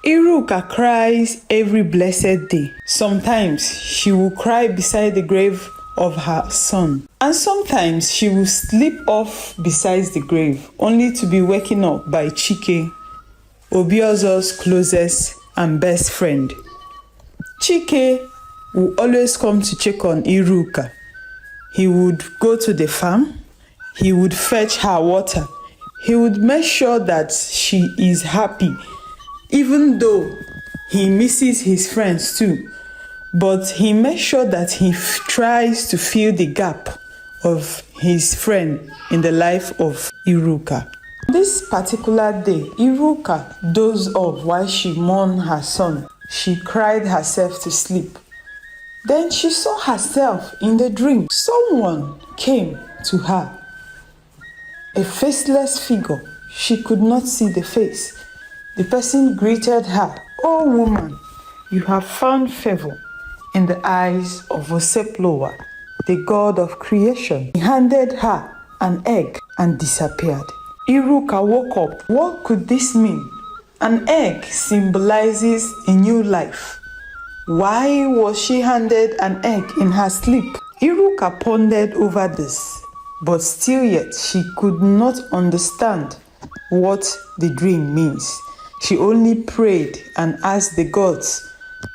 Iruka cries every blessed day. Sometimes she will cry beside the grave of her son, and sometimes she will sleep off beside the grave, only to be waken up by Chike, OBIOZO's closest and best friend. Chike will always come to check on Iruka. He would go to the farm, he would fetch her water, he would make sure that she is happy, even though he misses his friends too. But he makes sure that he tries to fill the gap of his friend in the life of Iruka. This particular day, Iruka dozed off while she mourned her son. She cried herself to sleep. Then she saw herself in the dream. Someone came to her. A faceless figure. She could not see the face. The person greeted her. "Oh woman, you have found favor in the eyes of Oseploa, the god of creation." He handed her an egg and disappeared. Iruka woke up. What could this mean? An egg symbolizes a new life. Why was she handed an egg in her sleep? Iruka pondered over this, but still yet she could not understand what the dream means. She only prayed and asked the gods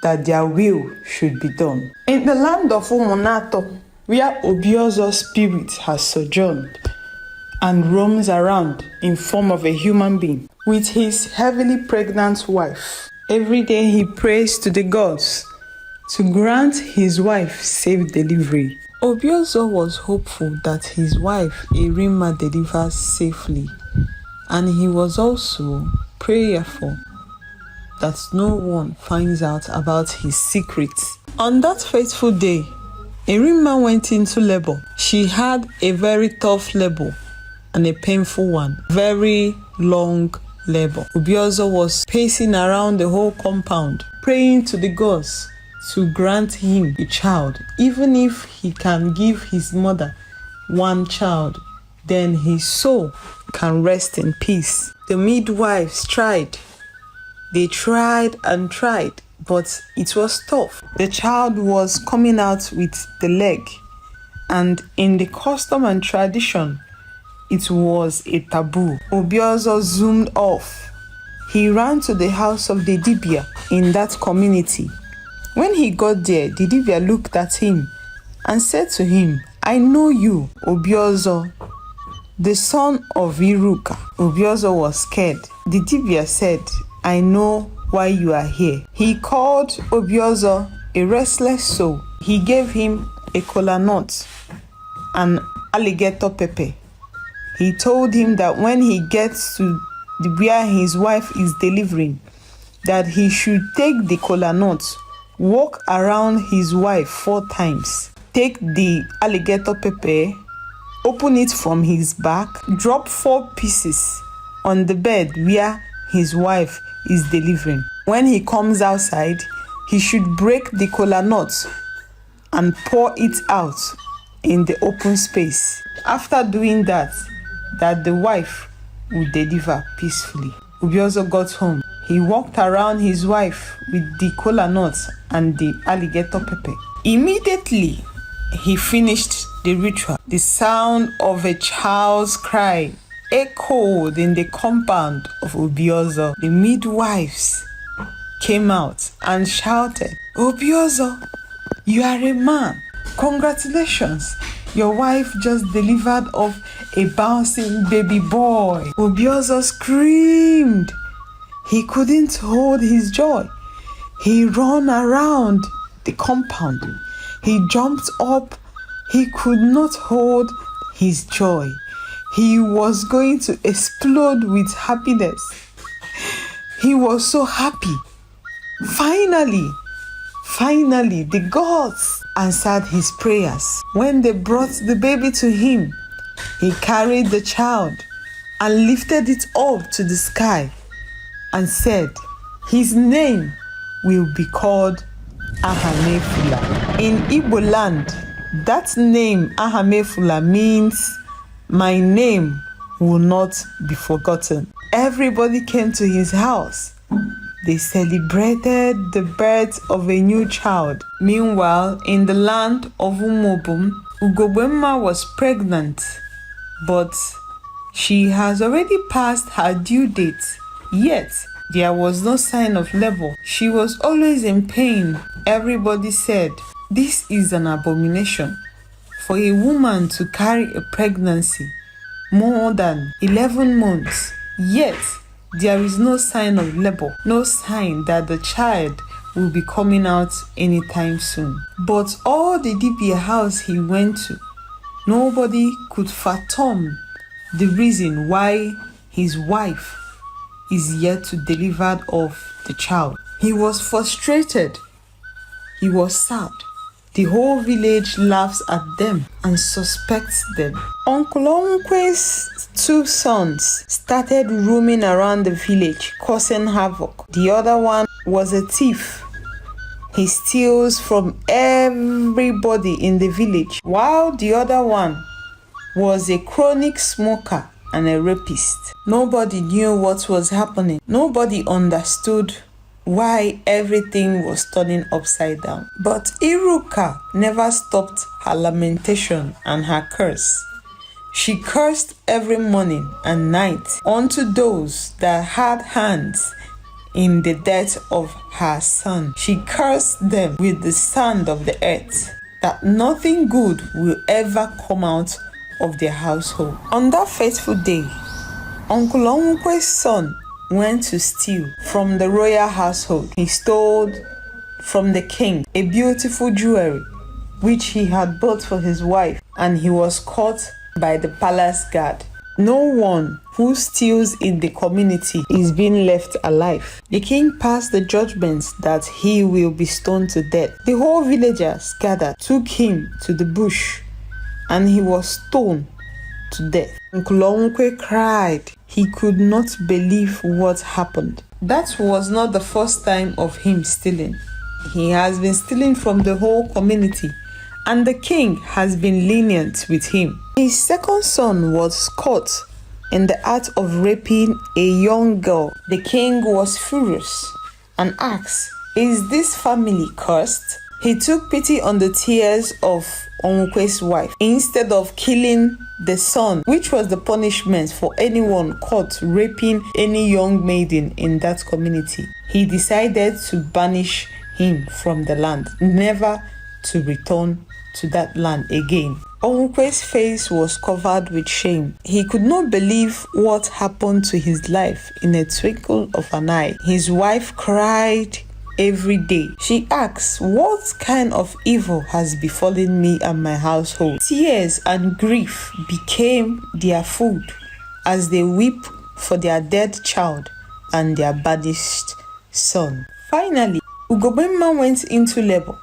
that their will should be done. In the land of Umunato, where OBIOZO spirit has sojourned and roams around in form of a human being with his heavily pregnant wife, every day he prays to the gods to grant his wife safe delivery. OBIOZO was hopeful that his wife Irima delivers safely, and he was also prayerful that no one finds out about his secrets. On that fateful day, Irima went into labor. She had a very tough labor and a painful one, very long labor. OBIOZO was pacing around the whole compound, praying to the gods to grant him a child. Even if he can give his mother one child, then his soul can rest in peace. The midwives tried. They tried and tried, but it was tough. The child was coming out with the leg, and in the custom and tradition, it was a taboo. OBIOZO zoomed off. He ran to the house of the Dibia in that community. When he got there, the Dibia looked at him and said to him, "I know you, OBIOZO, the son of Iruka." OBIOZO was scared. The Dibia said, "I know why you are here." He called OBIOZO a restless soul. He gave him a kola nut and alligator pepper. He told him that when he gets to where his wife is delivering, that he should take the kola nut, walk around his wife 4 times, take the alligator pepper, open it from his back, drop 4 pieces on the bed where his wife is delivering. When he comes outside, he should break the kola nut and pour it out in the open space. After doing that the wife would deliver peacefully. OBIOZO got home. He walked around his wife with the kola nuts and the alligator pepper. Immediately, he finished the ritual. The sound of a child's cry echoed in the compound of OBIOZO. The midwives came out and shouted, "OBIOZO, you are a man. Congratulations. Your wife just delivered of a bouncing baby boy." OBIOZO screamed. He couldn't hold his joy. He ran around the compound. He jumped up. He could not hold his joy. He was going to explode with happiness. He was so happy. Finally, the gods answered his prayers. When they brought the baby to him, he carried the child and lifted it up to the sky and said, "His name will be called Ahamefula." In Igbo land, that name Ahamefula means "my name will not be forgotten." Everybody came to his house they celebrated the birth of a new child. Meanwhile, in the land of Umobum, Ugobemma was pregnant, but she has already passed her due date. Yet, there was no sign of labor. She was always in pain. Everybody said, "This is an abomination for a woman to carry a pregnancy more than 11 months. Yet, there is no sign of labor, no sign that the child will be coming out anytime soon." But all the Dibia house he went to, nobody could fathom the reason why his wife is yet to deliver of the child. He was frustrated. He was sad. The whole village laughs at them and suspects them. Uncle Onkwe's 2 sons started roaming around the village, causing havoc. The other one was a thief. He steals from everybody in the village, while the other one was a chronic smoker and a rapist. Nobody knew what was happening. Nobody understood why everything was turning upside down. But Iruka never stopped her lamentation and her curse. She cursed every morning and night unto those that had hands in the death of her son. She cursed them with the sand of the earth, that nothing good will ever come out of their household. On that fateful day, Uncle Onwukwe's son went to steal from the royal household. He stole from the king a beautiful jewelry which he had bought for his wife, and he was caught by the palace guard. No one who steals in the community is being left alive. The king passed the judgment that he will be stoned to death. The whole villagers gathered, took him to the bush, and he was stoned to death. Uncle Onwukwe cried. He could not believe what happened. That was not the first time of him stealing. He has been stealing from the whole community, and the king has been lenient with him. His second son was caught in the act of raping a young girl. The king was furious and asked, "Is this family cursed?" He took pity on the tears of Onwukwe's wife. Instead of killing the son, which was the punishment for anyone caught raping any young maiden in that community, he decided to banish him from the land, never to return to that land again. Onwukwe's face was covered with shame. He could not believe what happened to his life in a twinkle of an eye. His wife cried every day. She asks, "What kind of evil has befallen me and my household?" Tears and grief became their food as they weep for their dead child and their banished son. Finally, Ugobemma went into labor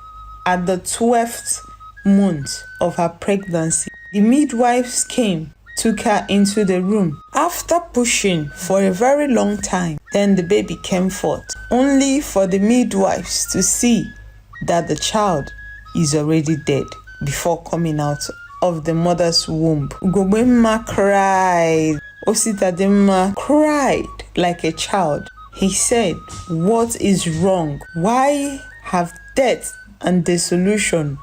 at the 12th month of her pregnancy. The midwives came, took her into the room. After pushing for a very long time, then the baby came forth, only for the midwives to see that the child is already dead before coming out of the mother's womb. Ugobemma cried. Ositademma cried like a child. He said, "What is wrong? Why have death and dissolution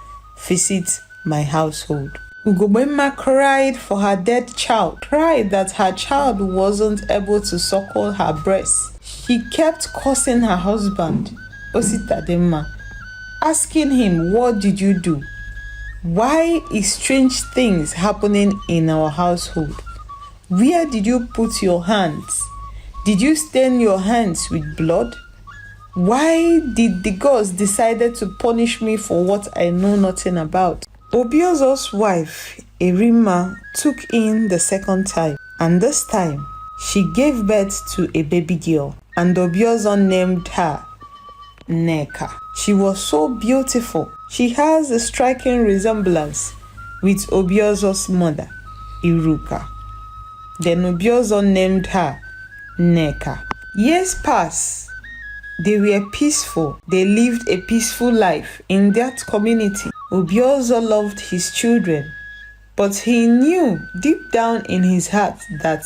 visit my household?" Ugobemma cried for her dead child, cried that her child wasn't able to suckle her breast. She kept cursing her husband, Ositademma, asking him, "What did you do? Why is strange things happening in our household? Where did you put your hands? Did you stain your hands with blood? Why did the gods decide to punish me for what I know nothing about?" OBIOZO's wife, Erima, took in the second time, and this time she gave birth to a baby girl, and OBIOZO named her Nneka. She was so beautiful. She has a striking resemblance with OBIOZO's mother, Iruka. Then OBIOZO named her Nneka. Years passed. They were peaceful. They lived a peaceful life in that community. OBIOZO loved his children, but he knew deep down in his heart that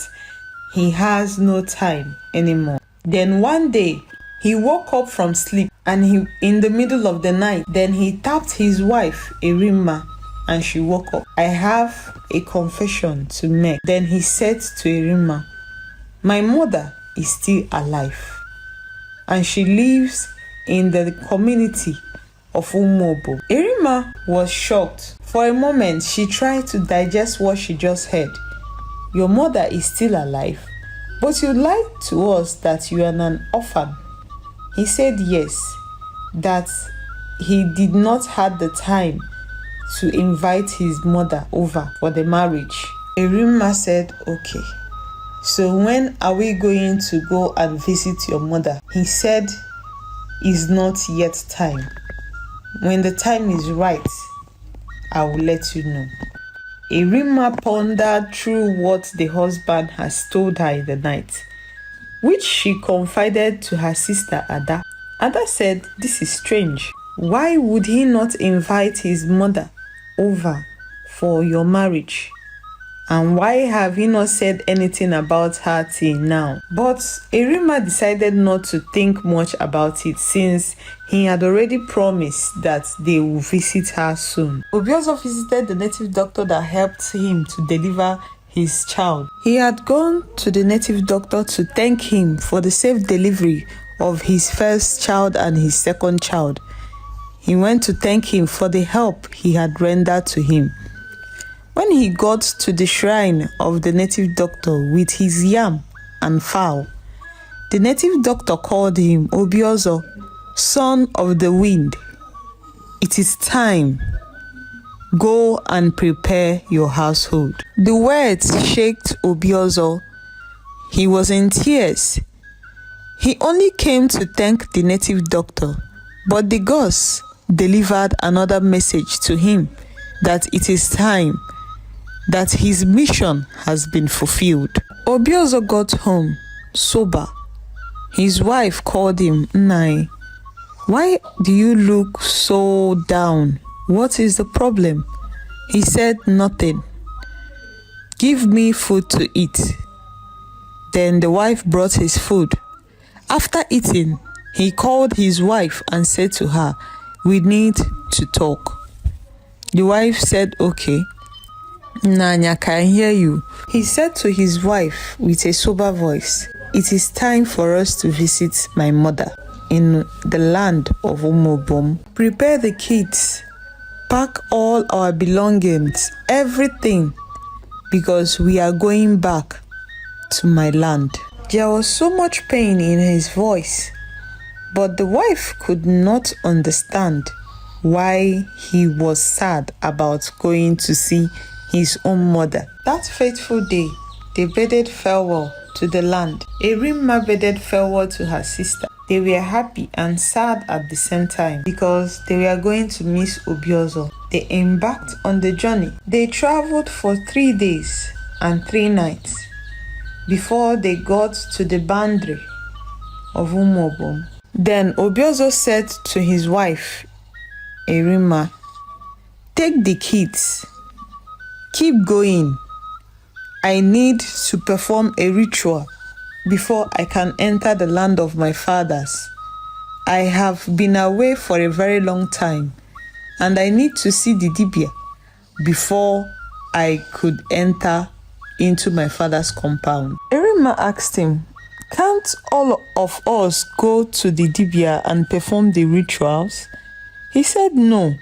he has no time anymore. Then one day, He woke up from sleep and in the middle of the night, then he tapped his wife, Erima, and she woke up. I have a confession to make. Then he said to Erima, my mother is still alive and she lives in the community of Umobo. Erima was shocked. For a moment, she tried to digest what she just heard. Your mother is still alive, but you lied to us that you are an orphan. He said yes, that he did not have the time to invite his mother over for the marriage. Erima said, okay. So when are we going to go and visit your mother? He said, it's not yet time. When the time is right, I will let you know. Erima pondered through what the husband has told her in the night, which she confided to her sister Ada. Ada said, this is strange. Why would he not invite his mother over for your marriage? And why have he not said anything about her till now? But Erima decided not to think much about it since he had already promised that they will visit her soon. OBIOZO visited the native doctor that helped him to deliver his child. He had gone to the native doctor to thank him for the safe delivery of his first child and his second child. He went to thank him for the help he had rendered to him. When he got to the shrine of the native doctor with his yam and fowl, the native doctor called him, OBIOZO, son of the wind. It is time. Go and prepare your household. The words shocked OBIOZO. He was in tears. He only came to thank the native doctor, but the gods delivered another message to him that it is time, that his mission has been fulfilled. OBIOZO got home, sober. His wife called him, Nai, why do you look so down? What is the problem? He said, nothing. Give me food to eat. Then the wife brought his food. After eating, he called his wife and said to her, we need to talk. The wife said, okay. Nanya can hear you. He said to his wife with a sober voice, it is time for us to visit my mother in the land of Umobom. Prepare the kids, pack all our belongings, everything, because we are going back to my land. There was so much pain in his voice, but the wife could not understand why he was sad about going to see his own mother. That fateful day, they bade farewell to the land. Erima bade farewell to her sister. They were happy and sad at the same time because they were going to miss OBIOZO. They embarked on the journey. They traveled for 3 days and 3 nights before they got to the boundary of Umobom. Then OBIOZO said to his wife, Erima, take the kids. Keep going. I need to perform a ritual before I can enter the land of my fathers. I have been away for a very long time and I need to see the Dibia before I could enter into my father's compound. Erima asked him, can't all of us go to the Dibia and perform the rituals? He said no.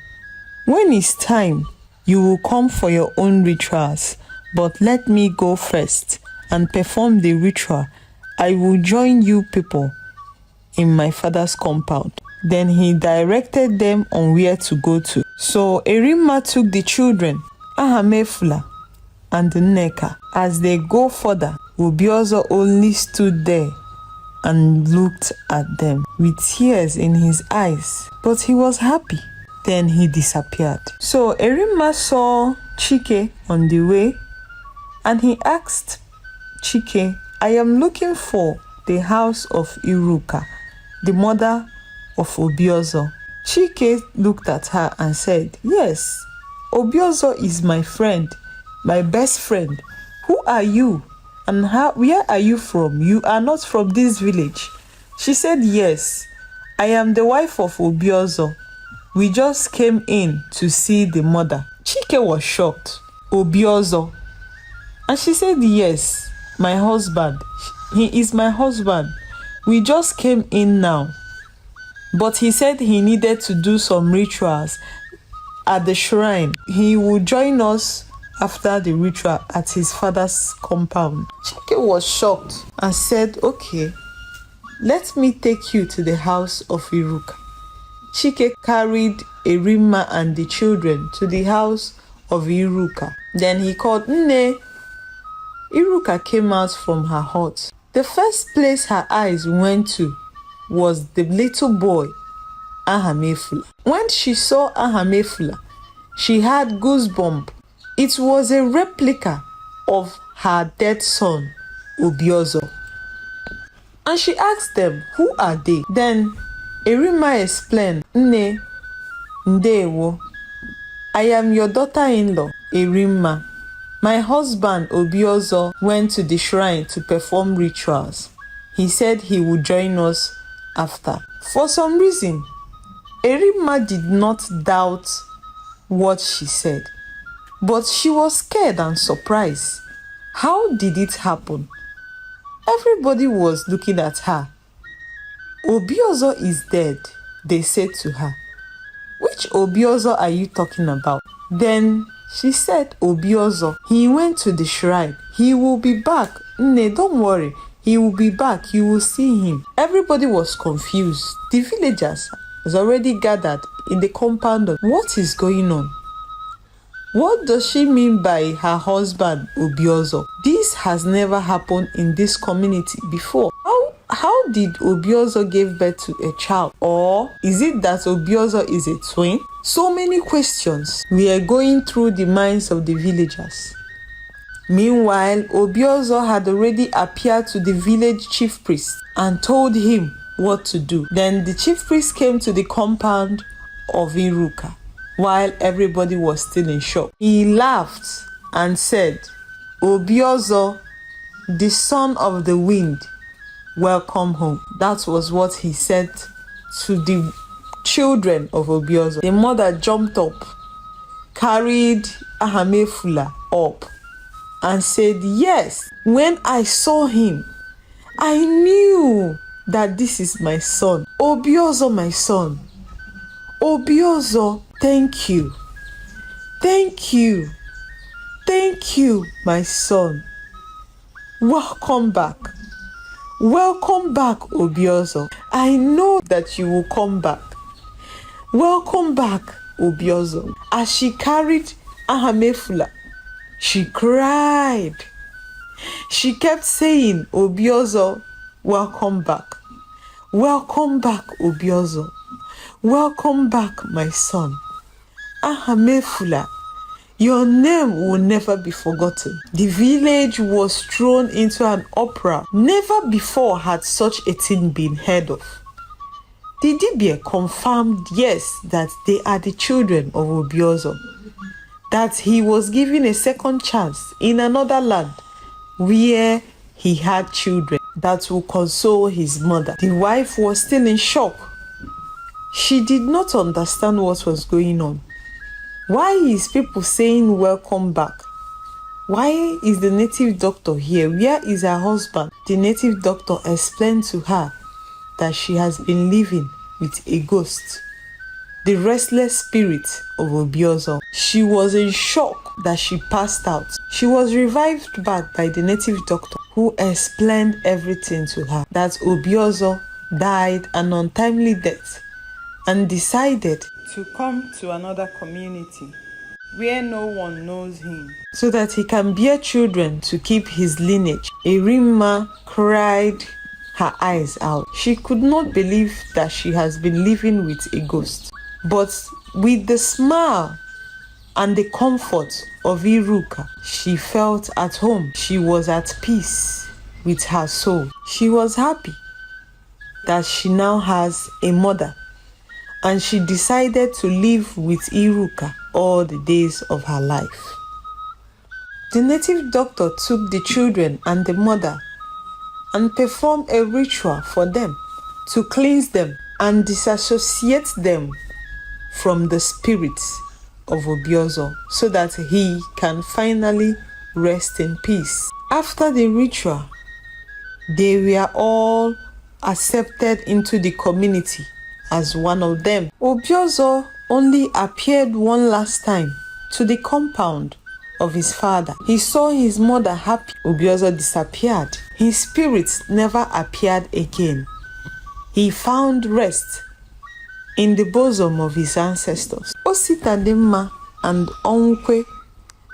When it's time, you will come for your own rituals, but let me go first and perform the ritual. I will join you people in my father's compound. Then he directed them on where to go to. So Erima took the children, Ahamefula and Nneka. As they go further, OBIOZO only stood there and looked at them with tears in his eyes, but he was happy. Then he disappeared. So Erima saw Chike on the way and he asked Chike, I am looking for the house of Iruka, the mother of OBIOZO. Chike looked at her and said, yes, OBIOZO is my friend, my best friend. Who are you? And where are you from? You are not from this village. She said, yes, I am the wife of OBIOZO. We just came in to see the mother. Chike was shocked. OBIOZO. And she said, yes, my husband. He is my husband. We just came in now. But he said he needed to do some rituals at the shrine. He will join us after the ritual at his father's compound. Chike was shocked and said, okay, let me take you to the house of Iruka. Chike carried Erima and the children to the house of Iruka. Then he called Nne. Iruka came out from her hut. The first place her eyes went to was the little boy, Ahamefula. When she saw Ahamefula, she had goosebumps. It was a replica of her dead son, OBIOZO. And she asked them, who are they? Then Erima explained, Nne, Ndewo, I am your daughter-in-law, Erima. My husband, OBIOZO, went to the shrine to perform rituals. He said he would join us after. For some reason, Erima did not doubt what she said, but she was scared and surprised. How did it happen? Everybody was looking at her. OBIOZO is dead, they said to her. Which OBIOZO are you talking about? Then she said, OBIOZO, he went to the shrine. He will be back. Nne, don't worry. He will be back. You will see him. Everybody was confused. The villagers has already gathered in the compound of what is going on. What does she mean by her husband, OBIOZO? This has never happened in this community before. How did OBIOZO give birth to a child? Or is it that OBIOZO is a twin? So many questions were going through the minds of the villagers. Meanwhile, OBIOZO had already appeared to the village chief priest and told him what to do. Then the chief priest came to the compound of Iruka while everybody was still in shock. He laughed and said, OBIOZO, the son of the wind, welcome home. That was what he said to the children of OBIOZO. The mother jumped up, carried Ahamefula up, and said, yes, when I saw him, I knew that this is my son. OBIOZO, my son. OBIOZO, thank you. Thank you. Thank you, my son. Welcome back. Welcome back, OBIOZO. I know that you will come back. Welcome back, OBIOZO. As she carried Ahamefula, she cried. She kept saying, OBIOZO, welcome back. Welcome back, OBIOZO. Welcome back, my son. Ahamefula, your name will never be forgotten. The village was thrown into an uproar. Never before had such a thing been heard of. The Dibia confirmed, yes, that they are the children of OBIOZO, that he was given a second chance in another land where he had children that will console his mother. The wife was still in shock. She did not understand what was going on. Why is people saying welcome back? Why is the native doctor here? Where is her husband? The native doctor explained to her that she has been living with a ghost, the restless spirit of OBIOZO. She was in shock that she passed out. She was revived back by the native doctor, who explained everything to her, that OBIOZO died an untimely death and decided to come to another community where no one knows him, so that he can bear children to keep his lineage. Erima cried her eyes out. She could not believe that she has been living with a ghost. But with the smile and the comfort of Iruka, she felt at home. She was at peace with her soul. She was happy that she now has a mother, and she decided to live with Iruka all the days of her life. The native doctor took the children and the mother and performed a ritual for them. to cleanse them and disassociate them from the spirits of OBIOZO so that he can finally rest in peace. After the ritual, they were all accepted into the community as one of them. OBIOZO only appeared one last time to the compound of his father. He saw his mother happy. OBIOZO disappeared. His spirit never appeared again. He found rest in the bosom of his ancestors. Ositadimma and Onkwe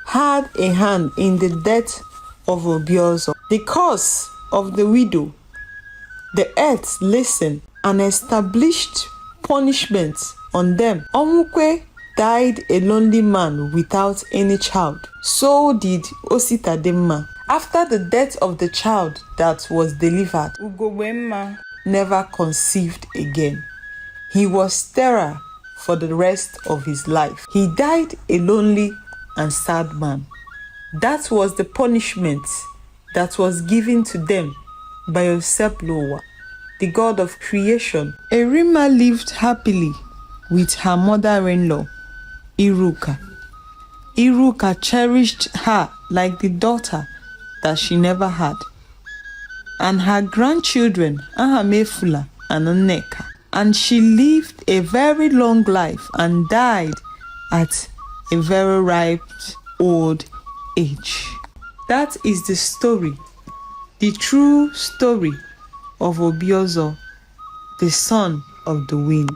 had a hand in the death of OBIOZO. The curse of the widow, the earth listened and established punishment on them. Onkwe died a lonely man without any child. So did Ositadimma. After the death of the child that was delivered, Ugowemma never conceived again. He was sterile for the rest of his life. He died a lonely and sad man. That was the punishment that was given to them by Oseplowa, the god of creation. Erima lived happily with her mother-in-law, Iruka. Iruka cherished her like the daughter that she never had, and her grandchildren, Ahamefula and Nneka. And she lived a very long life and died at a very ripe old age. That is the story, the true story of OBIOZO, the son of the wind.